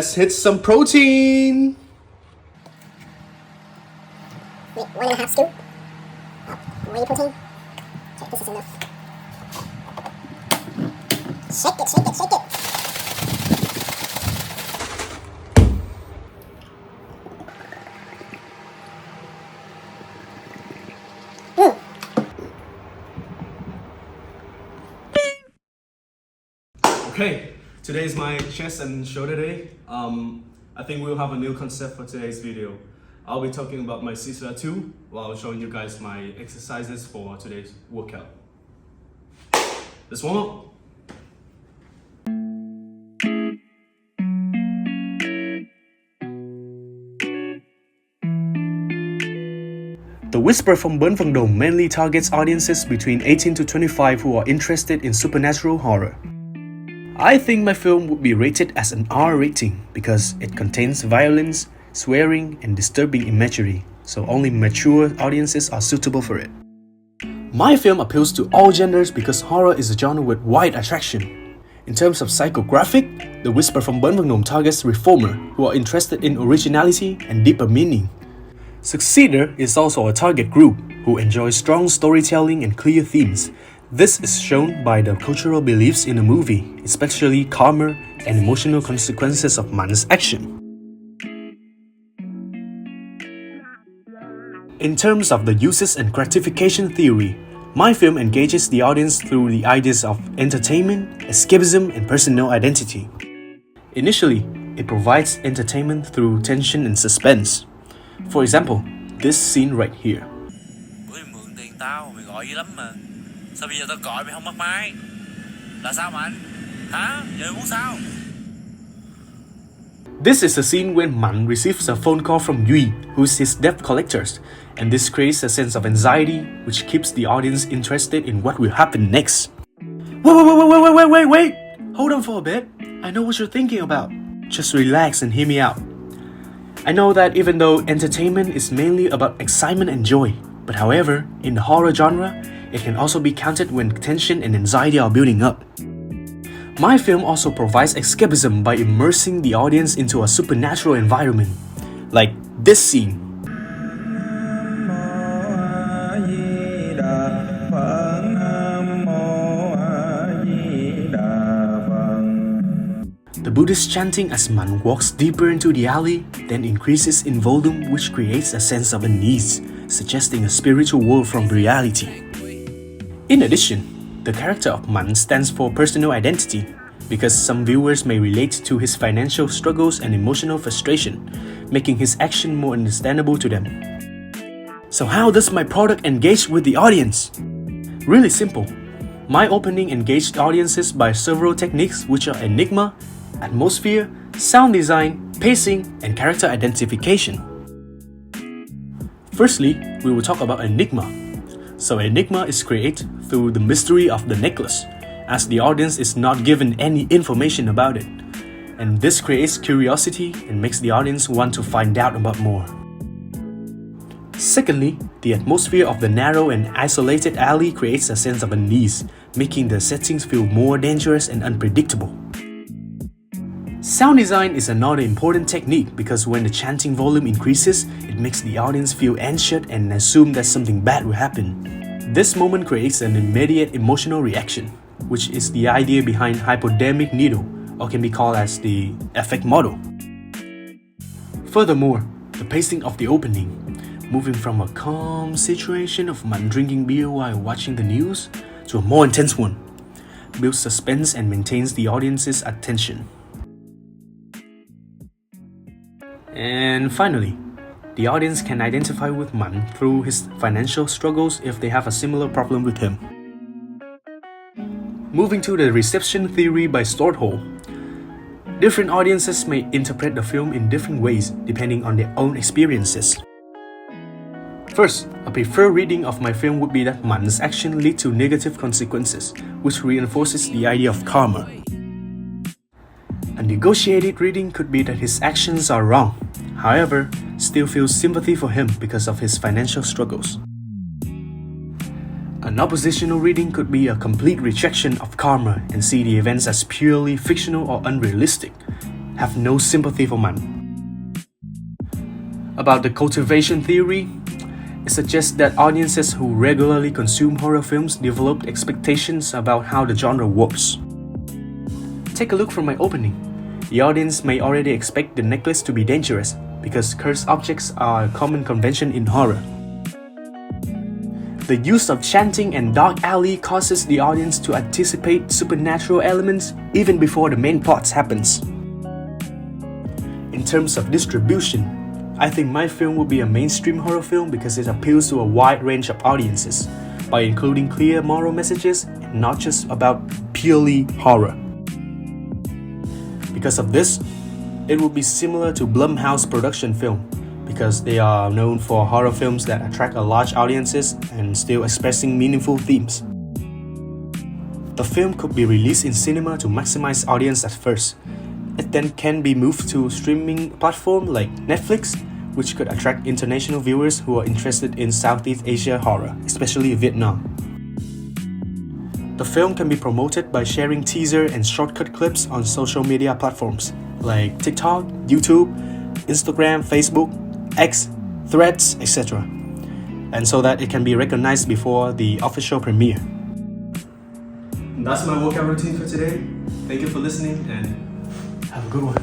let's hit some protein! Wait, 1.5 scoop of whey protein. Okay, this is enough. Shake it, shake it, shake it. Okay, today is my chest and shoulder day. I think we'll have a new concept for today's video. I'll be talking about my CCR 2 while showing you guys my exercises for today's workout. Let's warm up. The Whisper from Bến Vàng Đồng mainly targets audiences between 18 to 25 who are interested in supernatural horror. I think my film would be rated as an R rating because it contains violence, swearing, and disturbing imagery, so only mature audiences are suitable for it. My film appeals to all genders because horror is a genre with wide attraction. In terms of psychographic, The Whisper from Bến Vàng Đồng targets reformer who are interested in originality and deeper meaning. Succeeder is also a target group who enjoy strong storytelling and clear themes. This is shown by the cultural beliefs in the movie, especially karma and emotional consequences of Mann's action. In terms of the uses and gratification theory, my film engages the audience through the ideas of entertainment, escapism, and personal identity. Initially, it provides entertainment through tension and suspense. For example, this scene right here. Mày mượn tiền tao, mày gọi dữ lắm mà. Sao bây giờ tao gọi mày không bắt máy? Là sao Mạnh? Hả? Giờ muốn sao? This is a scene when Man receives a phone call from Duy, who's his debt collector, and this creates a sense of anxiety, which keeps the audience interested in what will happen next. Wait! Hold on for a bit. I know what you're thinking about. Just relax and hear me out. I know that even though entertainment is mainly about excitement and joy, but however, in the horror genre, it can also be counted when tension and anxiety are building up. My film also provides escapism by immersing the audience into a supernatural environment, like this scene. The Buddhist chanting as Man walks deeper into the alley then increases in volume, which creates a sense of unease, suggesting a spiritual world from reality. In addition, the character of Man stands for personal identity, because some viewers may relate to his financial struggles and emotional frustration, making his action more understandable to them. So how does my product engage with the audience? Really simple. My opening engaged audiences by several techniques, which are enigma, atmosphere, sound design, pacing, and character identification. Firstly, we will talk about enigma. So enigma is created through the mystery of the necklace, as the audience is not given any information about it. And this creates curiosity and makes the audience want to find out about more. Secondly, the atmosphere of the narrow and isolated alley creates a sense of unease, making the settings feel more dangerous and unpredictable. Sound design is another important technique because when the chanting volume increases, it makes the audience feel anxious and assume that something bad will happen. This moment creates an immediate emotional reaction, which is the idea behind hypodermic needle, or can be called as the effect model. Furthermore, the pacing of the opening, moving from a calm situation of Man drinking beer while watching the news to a more intense one, builds suspense and maintains the audience's attention. And finally, the audience can identify with Man through his financial struggles if they have a similar problem with him. Moving to the reception theory by Storthall, different audiences may interpret the film in different ways depending on their own experiences. First, a preferred reading of my film would be that Man's action lead to negative consequences, which reinforces the idea of karma. A negotiated reading could be that his actions are wrong, however, still feels sympathy for him because of his financial struggles. An oppositional reading could be a complete rejection of karma and see the events as purely fictional or unrealistic, have no sympathy for man. About the cultivation theory, it suggests that audiences who regularly consume horror films develop expectations about how the genre works. Take a look from my opening. The audience may already expect the necklace to be dangerous, because cursed objects are a common convention in horror. The use of chanting and dark alley causes the audience to anticipate supernatural elements even before the main plot happens. In terms of distribution, I think my film will be a mainstream horror film because it appeals to a wide range of audiences by including clear moral messages and not just about purely horror. Because of this, it will be similar to Blumhouse production film because they are known for horror films that attract a large audiences and still expressing meaningful themes. The film could be released in cinema to maximize audience at first. It then can be moved to streaming platform like Netflix, which could attract international viewers who are interested in Southeast Asia horror, especially Vietnam. The film can be promoted by sharing teaser and shortcut clips on social media platforms like TikTok, YouTube, Instagram, Facebook, X, Threads, etc. And so that it can be recognized before the official premiere. That's my workout routine for today. Thank you for listening and have a good one.